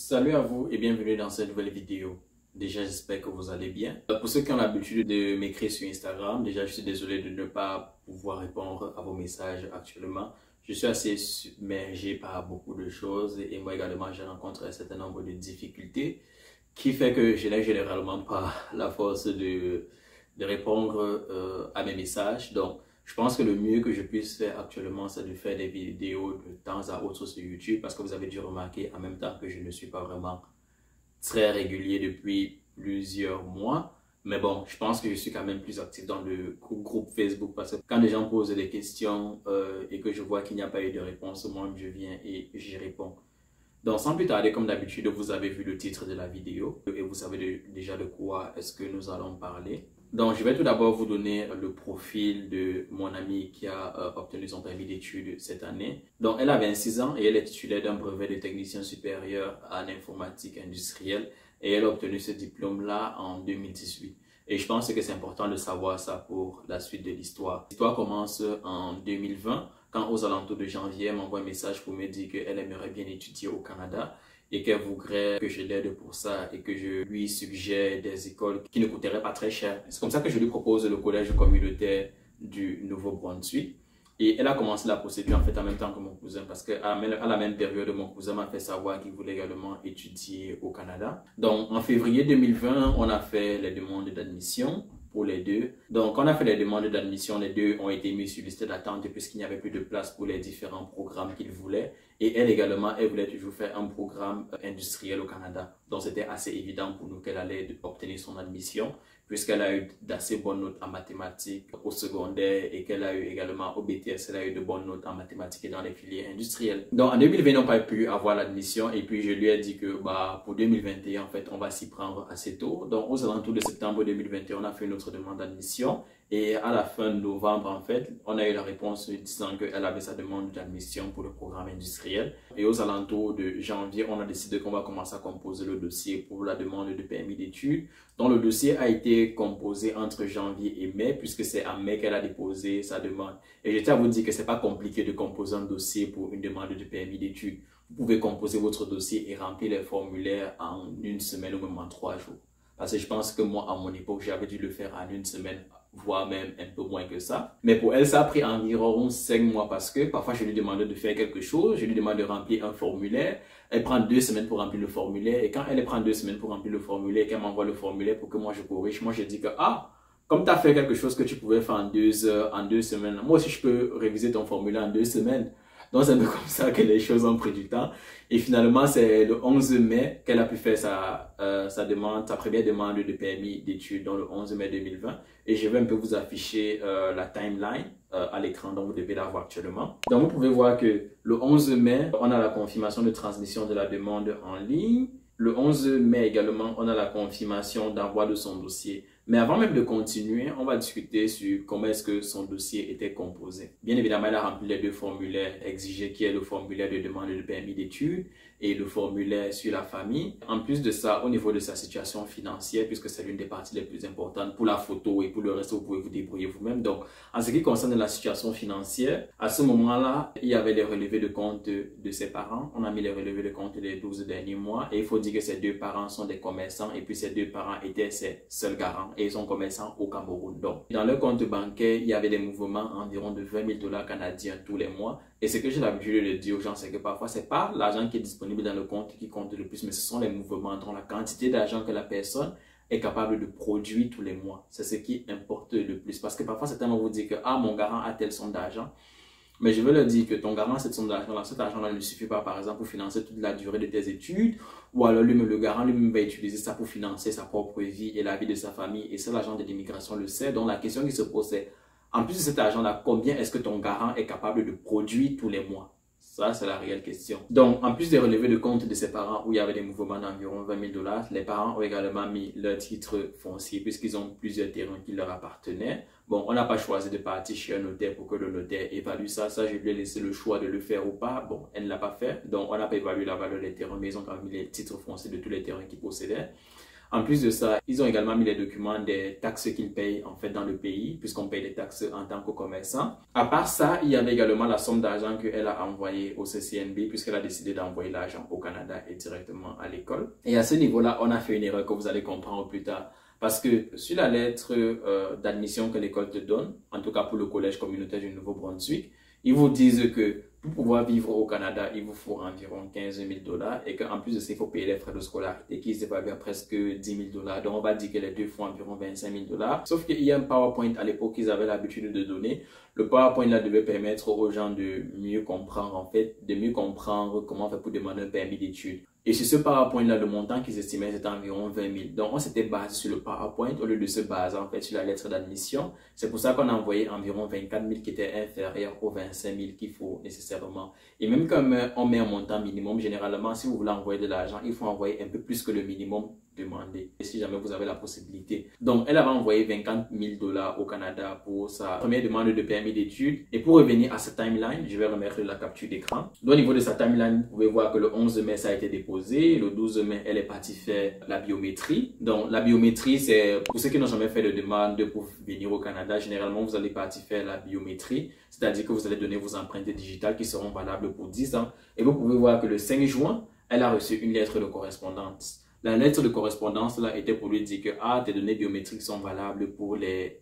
Salut à vous et bienvenue dans cette nouvelle vidéo. Déjà, j'espère que vous allez bien. Pour ceux qui ont l'habitude de m'écrire sur Instagram, déjà, je suis désolé de ne pas pouvoir répondre à vos messages actuellement. Je suis assez submergé par beaucoup de choses et moi également, je rencontre un certain nombre de difficultés qui fait que je n'ai généralement pas la force de répondre à mes messages. Donc, je pense que le mieux que je puisse faire actuellement, c'est de faire des vidéos de temps à autre sur YouTube parce que vous avez dû remarquer en même temps que je ne suis pas vraiment très régulier depuis plusieurs mois. Mais bon, je pense que je suis quand même plus actif dans le groupe Facebook parce que quand les gens posent des questions et que je vois qu'il n'y a pas eu de réponse, moi je viens et j'y réponds. Donc sans plus tarder, comme d'habitude, vous avez vu le titre de la vidéo et vous savez déjà de quoi est-ce que nous allons parler. Donc je vais tout d'abord vous donner le profil de mon amie qui a obtenu son permis d'études cette année. Donc elle a 26 ans et elle est titulaire d'un brevet de technicien supérieur en informatique industrielle et elle a obtenu ce diplôme-là en 2018. Et je pense que c'est important de savoir ça pour la suite de l'histoire. L'histoire commence en 2020. Quand aux alentours de janvier, elle m'envoie un message pour me dire qu'elle aimerait bien étudier au Canada et qu'elle voudrait que je l'aide pour ça et que je lui suggère des écoles qui ne coûteraient pas très cher. C'est comme ça que je lui propose le collège communautaire du Nouveau-Brunswick. Et elle a commencé la procédure en fait en même temps que mon cousin parce qu'à la même période, mon cousin m'a fait savoir qu'il voulait également étudier au Canada. Donc en février 2020, on a fait les demandes d'admission pour les deux. Donc, quand on a fait les demandes d'admission, les deux ont été mis sur liste d'attente puisqu'il n'y avait plus de place pour les différents programmes qu'ils voulaient. Et elle également, elle voulait toujours faire un programme industriel au Canada. Donc, c'était assez évident pour nous qu'elle allait obtenir son admission puisqu'elle a eu d'assez bonnes notes en mathématiques au secondaire et qu'elle a eu également au BTS, elle a eu de bonnes notes en mathématiques et dans les filières industrielles. Donc, en 2020, on n'a pas pu avoir l'admission et puis je lui ai dit que pour 2021, en fait, on va s'y prendre assez tôt. Donc, aux alentours de septembre 2021, on a fait une autre demande d'admission. Et à la fin de novembre, en fait, on a eu la réponse disant qu'elle avait sa demande d'admission pour le programme industriel. Et aux alentours de janvier, on a décidé qu'on va commencer à composer le dossier pour la demande de permis d'études. Donc, le dossier a été composé entre janvier et mai, puisque c'est en mai qu'elle a déposé sa demande. Et je tiens à vous dire que c'est pas compliqué de composer un dossier pour une demande de permis d'études. Vous pouvez composer votre dossier et remplir les formulaires en une semaine ou même en 3 jours. Parce que je pense que moi, à mon époque, j'avais dû le faire en une semaine, voire même un peu moins que ça. Mais pour elle, ça a pris environ 5 mois parce que parfois, je lui demandais de faire quelque chose, je lui demande de remplir un formulaire. Elle prend 2 semaines pour remplir le formulaire. Et quand elle prend 2 semaines pour remplir le formulaire, qu'elle m'envoie le formulaire pour que moi, je corrige, moi, je dis que, comme tu as fait quelque chose que tu pouvais faire en 2 heures, en 2 semaines, moi aussi, je peux réviser ton formulaire en 2 semaines. Donc, c'est un peu comme ça que les choses ont pris du temps. Et finalement, c'est le 11 mai qu'elle a pu faire sa première demande de permis d'études, donc le 11 mai 2020. Et je vais un peu vous afficher la timeline à l'écran, donc vous devez la voir actuellement. Donc, vous pouvez voir que le 11 mai, on a la confirmation de transmission de la demande en ligne. Le 11 mai également, on a la confirmation d'envoi de son dossier. Mais avant même de continuer, on va discuter sur comment est-ce que son dossier était composé. Bien évidemment, elle a rempli les 2 formulaires exigés, qui est le formulaire de demande de permis d'études et le formulaire sur la famille. En plus de ça, au niveau de sa situation financière, puisque c'est l'une des parties les plus importantes pour la photo et pour le reste, vous pouvez vous débrouiller vous-même. Donc, en ce qui concerne la situation financière, à ce moment-là, il y avait les relevés de compte de ses parents. On a mis les relevés de compte des 12 derniers mois et il faut dire que ces 2 parents sont des commerçants et puis ces 2 parents étaient ses seuls garants et ils sont commerçants au Cameroun. Donc, dans leur compte bancaire, il y avait des mouvements environ de 20 000 $ canadiens tous les mois. Et ce que j'ai l'habitude de dire aux gens, c'est que parfois, c'est pas l'argent qui est disponible dans le compte qui compte le plus, mais ce sont les mouvements, donc la quantité d'argent que la personne est capable de produire tous les mois. C'est ce qui importe le plus. Parce que parfois, certains vont vous dire que, mon garant a telle somme d'argent. Mais je veux leur dire que ton garant, cette somme d'argent-là, cet argent-là ne suffit pas, par exemple, pour financer toute la durée de tes études, ou alors le garant lui-même va utiliser ça pour financer sa propre vie et la vie de sa famille. Et ça, l'agent de l'immigration le sait. Donc, la question qui se pose, c'est, en plus de cet argent-là, combien est-ce que ton garant est capable de produire tous les mois? Ça, c'est la réelle question. Donc, en plus des relevés de compte de ses parents où il y avait des mouvements d'environ 20 000 $, les parents ont également mis leur titre foncier puisqu'ils ont plusieurs terrains qui leur appartenaient. Bon, on n'a pas choisi de partir chez un notaire pour que le notaire évalue ça. Ça, je lui ai laissé le choix de le faire ou pas. Bon, elle ne l'a pas fait. Donc, on n'a pas évalué la valeur des terrains, mais ils ont quand même mis les titres fonciers de tous les terrains qu'ils possédaient. En plus de ça, ils ont également mis les documents des taxes qu'ils payent en fait dans le pays, puisqu'on paye des taxes en tant que commerçant. À part ça, il y avait également la somme d'argent qu'elle a envoyée au CCNB, puisqu'elle a décidé d'envoyer l'argent au Canada et directement à l'école. Et à ce niveau-là, on a fait une erreur que vous allez comprendre plus tard. Parce que sur la lettre d'admission que l'école te donne, en tout cas pour le collège communautaire du Nouveau-Brunswick, ils vous disent que pour pouvoir vivre au Canada, il vous faut environ 15 000 $ et qu'en plus de ça, il faut payer les frais de scolarité qui s'évaluent à presque 10 000 $. Donc, on va dire que les deux font environ 25 000 $. Sauf qu'il y a un PowerPoint à l'époque qu'ils avaient l'habitude de donner. Le PowerPoint là devait permettre aux gens de mieux comprendre, en fait, de mieux comprendre comment on fait pour demander un permis d'études. Et sur ce PowerPoint-là, le montant qu'ils estimaient, c'était environ 20 000. Donc, on s'était basé sur le PowerPoint au lieu de se baser en fait sur la lettre d'admission. C'est pour ça qu'on a envoyé environ 24 000 qui était inférieur aux 25 000 qu'il faut nécessairement. Et même comme on met un montant minimum, généralement, si vous voulez envoyer de l'argent, il faut envoyer un peu plus que le minimum demandé, si jamais vous avez la possibilité. Donc, elle avait envoyé 50 000 $ au Canada pour sa première demande de permis d'études. Et pour revenir à sa timeline, je vais remettre la capture d'écran. Donc, au niveau de sa timeline, vous pouvez voir que le 11 mai, ça a été déposé. Le 12 mai, elle est partie faire la biométrie. Donc, la biométrie, c'est pour ceux qui n'ont jamais fait de demande pour venir au Canada, généralement, vous allez partir faire la biométrie. C'est-à-dire que vous allez donner vos empreintes digitales qui seront valables pour 10 ans. Et vous pouvez voir que le 5 juin, elle a reçu une lettre de correspondance. La lettre de correspondance là était pour lui dire que tes données biométriques sont valables pour les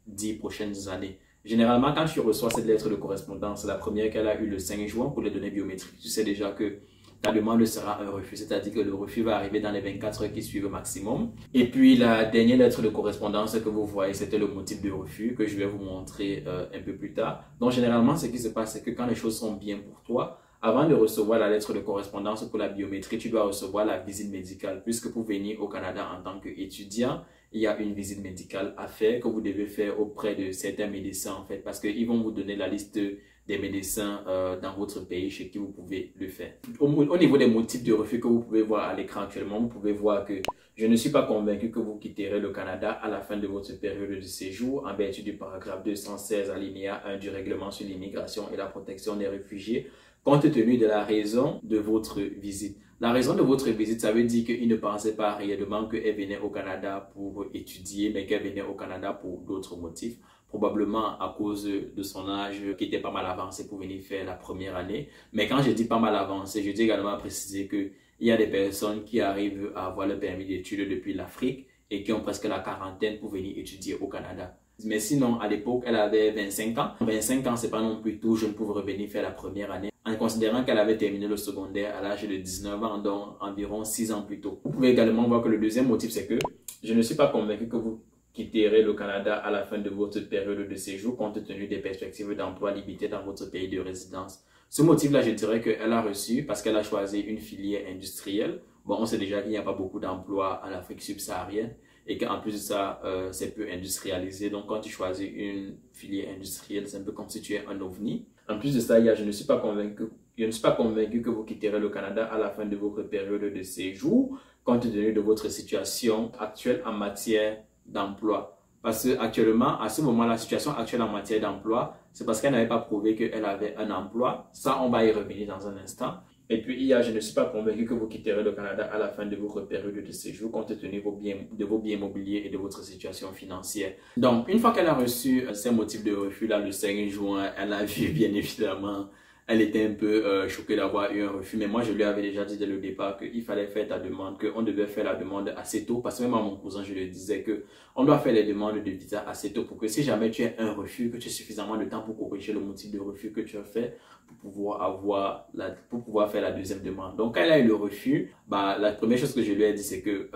10 prochaines années. Généralement, quand tu reçois cette lettre de correspondance, la première qu'elle a eue le 5 juin pour les données biométriques, tu sais déjà que ta demande sera un refus, c'est-à-dire que le refus va arriver dans les 24 heures qui suivent au maximum. Et puis la dernière lettre de correspondance que vous voyez, c'était le motif de refus que je vais vous montrer un peu plus tard. Donc généralement, ce qui se passe, c'est que quand les choses sont bien pour toi, avant de recevoir la lettre de correspondance pour la biométrie, tu dois recevoir la visite médicale. Puisque pour venir au Canada en tant qu'étudiant, il y a une visite médicale à faire que vous devez faire auprès de certains médecins en fait. Parce qu'ils vont vous donner la liste des médecins dans votre pays chez qui vous pouvez le faire. Au niveau des motifs de refus que vous pouvez voir à l'écran actuellement, vous pouvez voir que je ne suis pas convaincu que vous quitterez le Canada à la fin de votre période de séjour en vertu du paragraphe 216 alinéa 1 du règlement sur l'immigration et la protection des réfugiés, compte tenu de la raison de votre visite. La raison de votre visite, ça veut dire qu'il ne pensait pas réellement qu'elle venait au Canada pour étudier, mais qu'elle venait au Canada pour d'autres motifs. Probablement à cause de son âge qui était pas mal avancé pour venir faire la première année. Mais quand je dis pas mal avancé, je dis également à préciser qu'il y a des personnes qui arrivent à avoir le permis d'études depuis l'Afrique et qui ont presque la quarantaine pour venir étudier au Canada. Mais sinon, à l'époque, elle avait 25 ans. 25 ans, c'est pas non plus tout jeune pour revenir faire la première année. En considérant qu'elle avait terminé le secondaire à l'âge de 19 ans, donc environ 6 ans plus tôt. Vous pouvez également voir que le deuxième motif, c'est que je ne suis pas convaincu que vous quitterez le Canada à la fin de votre période de séjour compte tenu des perspectives d'emploi limitées dans votre pays de résidence. Ce motif-là, je dirais qu'elle a reçu parce qu'elle a choisi une filière industrielle. Bon, on sait déjà qu'il n'y a pas beaucoup d'emplois en Afrique subsaharienne et qu'en plus de ça, c'est peu industrialisé. Donc, quand tu choisis une filière industrielle, c'est un peu comme si tu es un ovni. En plus de ça, je ne suis pas convaincu que vous quitterez le Canada à la fin de votre période de séjour compte tenu de votre situation actuelle en matière d'emploi. Parce que actuellement, à ce moment, la situation actuelle en matière d'emploi, c'est parce qu'elle n'avait pas prouvé qu'elle avait un emploi. Ça, on va y revenir dans un instant. Et puis, je ne suis pas convaincu que vous quitterez le Canada à la fin de votre période de séjour compte tenu de vos biens immobiliers et de votre situation financière. Donc, une fois qu'elle a reçu ces motifs de refus, là, le 5 juin, elle a vu, bien évidemment, elle était un peu choquée d'avoir eu un refus. Mais moi, je lui avais déjà dit dès le départ qu'il fallait faire ta demande, qu'on devait faire la demande assez tôt. Parce que même à mon cousin, je lui disais qu'on doit faire les demandes de visa assez tôt pour que si jamais tu as un refus, que tu aies suffisamment de temps pour corriger le motif de refus que tu as fait pour pouvoir faire la deuxième demande. Donc, quand elle a eu le refus, la première chose que je lui ai dit, c'est que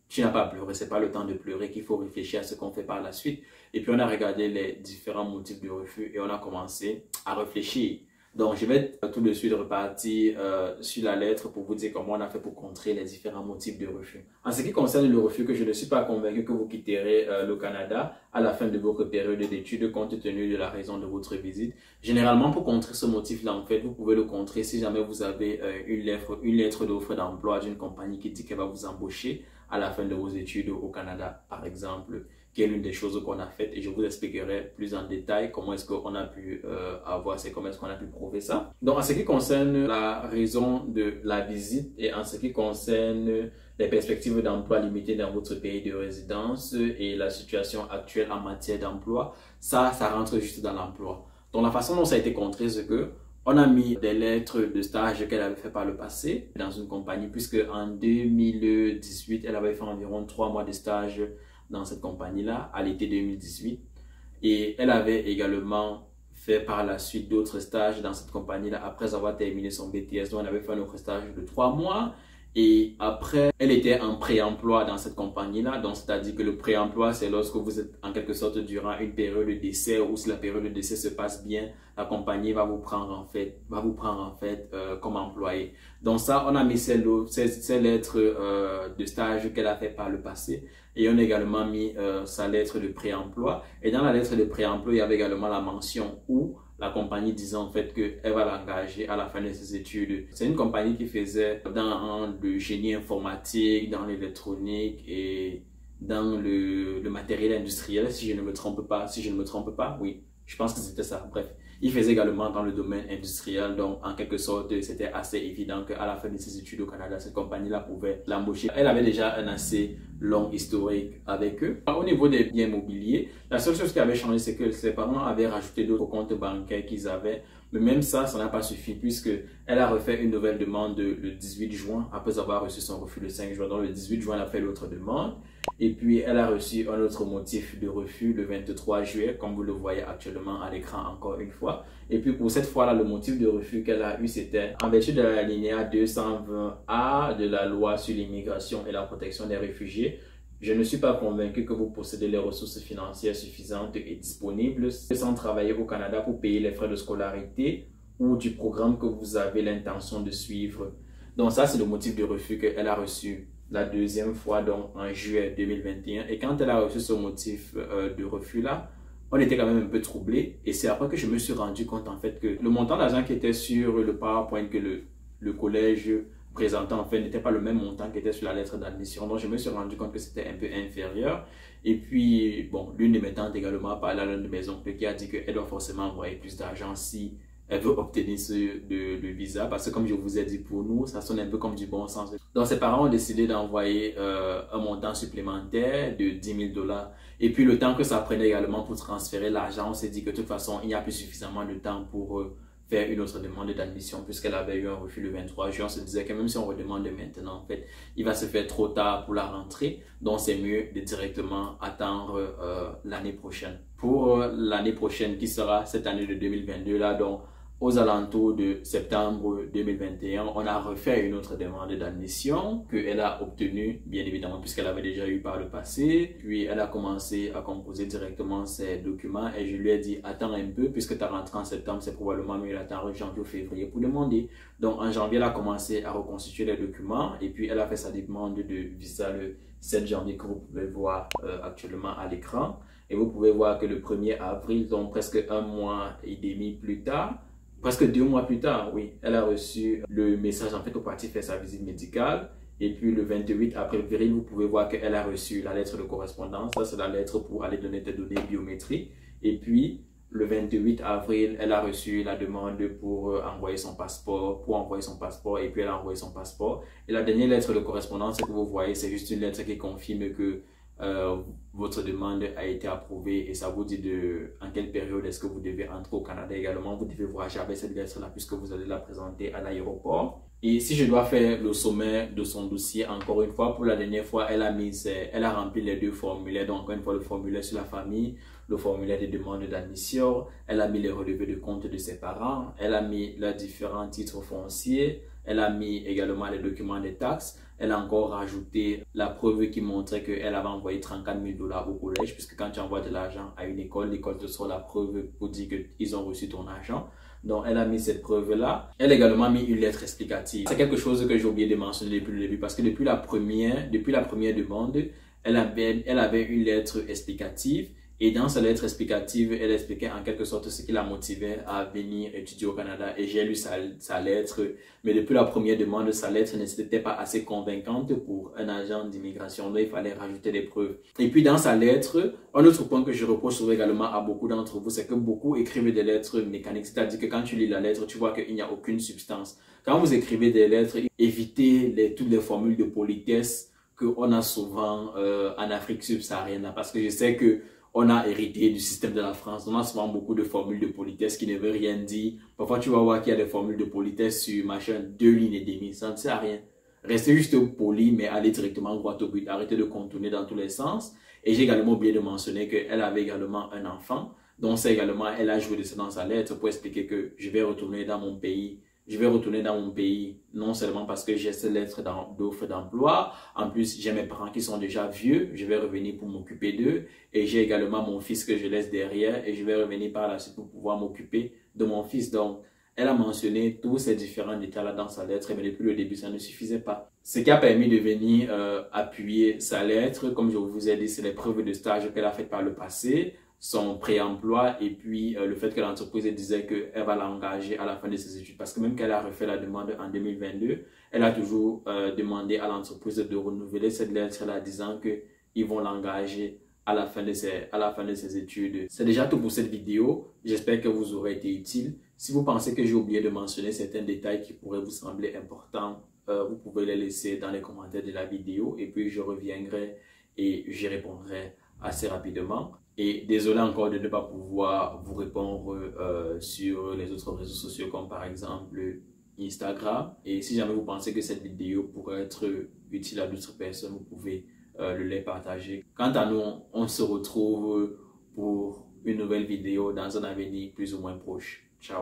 tu n'as pas à pleurer, c'est pas le temps de pleurer, qu'il faut réfléchir à ce qu'on fait par la suite. Et puis, on a regardé les différents motifs de refus et on a commencé à réfléchir. Donc, je vais tout de suite repartir sur la lettre pour vous dire comment on a fait pour contrer les différents motifs de refus. En ce qui concerne le refus, que je ne suis pas convaincu que vous quitterez le Canada à la fin de votre période d'études compte tenu de la raison de votre visite. Généralement, pour contrer ce motif-là, en fait, vous pouvez le contrer si jamais vous avez une lettre d'offre d'emploi d'une compagnie qui dit qu'elle va vous embaucher à la fin de vos études au Canada, par exemple. qui est l'une des choses qu'on a faites et je vous expliquerai plus en détail comment est-ce qu'on a pu comment est-ce qu'on a pu prouver ça. Donc en ce qui concerne la raison de la visite et en ce qui concerne les perspectives d'emploi limitées dans votre pays de résidence et la situation actuelle en matière d'emploi, ça rentre juste dans l'emploi. Donc la façon dont ça a été contré, c'est que on a mis des lettres de stage qu'elle avait fait par le passé dans une compagnie, puisque en 2018, elle avait fait environ 3 mois de stage dans cette compagnie-là, à l'été 2018. Et elle avait également fait par la suite d'autres stages dans cette compagnie-là après avoir terminé son BTS. Donc, elle avait fait un autre stage de 3 mois. Et après, elle était en pré-emploi dans cette compagnie-là. Donc, c'est-à-dire que le pré-emploi, c'est lorsque vous êtes en quelque sorte durant une période d'essai ou si la période d'essai se passe bien, la compagnie va vous prendre en fait comme employé. Donc ça, on a mis ces lettres de stage qu'elle a fait par le passé. Et on a également mis sa lettre de pré-emploi. Et dans la lettre de pré-emploi, il y avait également la mention où la compagnie disant en fait qu'elle va l'engager à la fin de ses études. C'est une compagnie qui faisait dans le génie informatique, dans l'électronique et dans le matériel industriel, si je ne me trompe pas, oui, je pense que c'était ça. Bref, il faisait également dans le domaine industriel, donc en quelque sorte, c'était assez évident qu'à la fin de ses études au Canada, cette compagnie-là pouvait l'embaucher. Elle avait déjà un assez long historique avec eux. Au niveau des biens mobiliers, la seule chose qui avait changé, c'est que ses parents avaient rajouté d'autres comptes bancaires qu'ils avaient. Mais même ça n'a pas suffi puisque elle a refait une nouvelle demande le 18 juin après avoir reçu son refus le 5 juin. Donc le 18 juin, elle a fait l'autre demande. Et puis elle a reçu un autre motif de refus le 23 juillet, comme vous le voyez actuellement à l'écran encore une fois. Et puis pour cette fois-là, le motif de refus qu'elle a eu, c'était en vertu de la linéa 220A de la loi sur l'immigration et la protection des réfugiés. Je ne suis pas convaincu que vous possédez les ressources financières suffisantes et disponibles sans travailler au Canada pour payer les frais de scolarité ou du programme que vous avez l'intention de suivre. Donc ça, c'est le motif de refus qu'elle a reçu la deuxième fois, donc en juillet 2021. Et quand elle a reçu ce motif de refus-là, on était quand même un peu troublés. Et c'est après que je me suis rendu compte en fait que le montant d'argent qui était sur le PowerPoint que le collège présentant en fait n'était pas le même montant qui était sur la lettre d'admission. Donc je me suis rendu compte que c'était un peu inférieur. Et puis bon, l'une de mes tantes également a parlé à l'un de mes oncles qui a dit qu'elle doit forcément envoyer plus d'argent si elle veut obtenir le visa, parce que comme je vous ai dit, pour nous ça sonne un peu comme du bon sens. Donc ses parents ont décidé d'envoyer un montant supplémentaire de 10 000 $. Et puis le temps que ça prenait également pour transférer l'argent, on s'est dit que de toute façon il n'y a plus suffisamment de temps pour faire une autre demande d'admission puisqu'elle avait eu un refus le 23 juin. On se disait que même si on redemande maintenant, en fait, il va se faire trop tard pour la rentrée. Donc, c'est mieux de directement attendre l'année prochaine. Pour l'année prochaine, qui sera cette année de 2022, là, donc, aux alentours de septembre 2021, on a refait une autre demande d'admission qu'elle a obtenue, bien évidemment, puisqu'elle avait déjà eu par le passé. Puis, elle a commencé à composer directement ses documents et je lui ai dit, attends un peu, puisque tu as rentré en septembre, c'est probablement mieux d'attendre janvier ou février pour demander. Donc, en janvier, elle a commencé à reconstituer les documents et puis elle a fait sa demande de visa le 7 janvier que vous pouvez voir actuellement à l'écran. Et vous pouvez voir que le 1er avril, donc presque 1 mois et demi plus tard, presque 2 mois plus tard, oui, elle a reçu le message en fait au parti faire sa visite médicale. Et puis le 28 avril, vous pouvez voir qu'elle a reçu la lettre de correspondance. Ça, c'est la lettre pour aller donner des données biométriques. Et puis le 28 avril, elle a reçu la demande pour envoyer son passeport, et puis elle a envoyé son passeport. Et la dernière lettre de correspondance que vous voyez, c'est juste une lettre qui confirme que votre demande a été approuvée et ça vous dit en quelle période est-ce que vous devez entrer au Canada également. Vous devez voyager avec cette lettre-là puisque vous allez la présenter à l'aéroport. Et si je dois faire le sommet de son dossier, encore une fois, pour la dernière fois, elle a rempli les 2 formulaires. Donc, encore une fois, le formulaire sur la famille, le formulaire de demande d'admission. Elle a mis les relevés de compte de ses parents. Elle a mis les différents titres fonciers. Elle a mis également les documents des taxes. Elle a encore rajouté la preuve qui montrait qu'elle avait envoyé 34 000 $ au collège, puisque quand tu envoies de l'argent à une école, l'école te sort la preuve pour dire qu'ils ont reçu ton argent. Donc, elle a mis cette preuve-là. Elle a également mis une lettre explicative. C'est quelque chose que j'ai oublié de mentionner depuis le début, parce que depuis la première demande, elle avait une lettre explicative. Et dans sa lettre explicative, elle expliquait en quelque sorte ce qui la motivait à venir étudier au Canada. Et j'ai lu sa lettre, mais depuis la première demande, sa lettre n'était pas assez convaincante pour un agent d'immigration. Donc, il fallait rajouter des preuves. Et puis, dans sa lettre, un autre point que je reproche souvent également à beaucoup d'entre vous, c'est que beaucoup écrivent des lettres mécaniques. C'est-à-dire que quand tu lis la lettre, tu vois qu'il n'y a aucune substance. Quand vous écrivez des lettres, évitez toutes les formules de politesse qu'on a souvent en Afrique subsaharienne. Parce que je sais que on a hérité du système de la France. On a souvent beaucoup de formules de politesse qui ne veulent rien dire. Parfois, tu vas voir qu'il y a des formules de politesse sur machin 2 lignes et demie. Ça ne sert à rien. Restez juste poli, mais allez directement droit au but. Arrêtez de contourner dans tous les sens. Et j'ai également oublié de mentionner qu'elle avait également un enfant. Donc, c'est également, elle a joué de ça dans sa lettre pour expliquer que je vais retourner dans mon pays. Je vais retourner dans mon pays, non seulement parce que j'ai cette lettre d'offre d'emploi, en plus j'ai mes parents qui sont déjà vieux, je vais revenir pour m'occuper d'eux, et j'ai également mon fils que je laisse derrière, et je vais revenir par la suite pour pouvoir m'occuper de mon fils. Donc, elle a mentionné tous ces différents détails-là dans sa lettre, mais depuis le début, ça ne suffisait pas. Ce qui a permis de venir appuyer sa lettre, comme je vous ai dit, c'est les preuves de stage qu'elle a faites par le passé, son pré-emploi et puis le fait que l'entreprise disait qu'elle va l'engager à la fin de ses études. Parce que même qu'elle a refait la demande en 2022, elle a toujours demandé à l'entreprise de renouveler cette lettre-là disant qu'ils vont l'engager à la fin de ses études. C'est déjà tout pour cette vidéo. J'espère que vous aurez été utile. Si vous pensez que j'ai oublié de mentionner certains détails qui pourraient vous sembler importants, vous pouvez les laisser dans les commentaires de la vidéo et puis je reviendrai et j'y répondrai assez rapidement. Et désolé encore de ne pas pouvoir vous répondre sur les autres réseaux sociaux comme par exemple Instagram. Et si jamais vous pensez que cette vidéo pourrait être utile à d'autres personnes, vous pouvez les partager. Quant à nous, on se retrouve pour une nouvelle vidéo dans un avenir plus ou moins proche.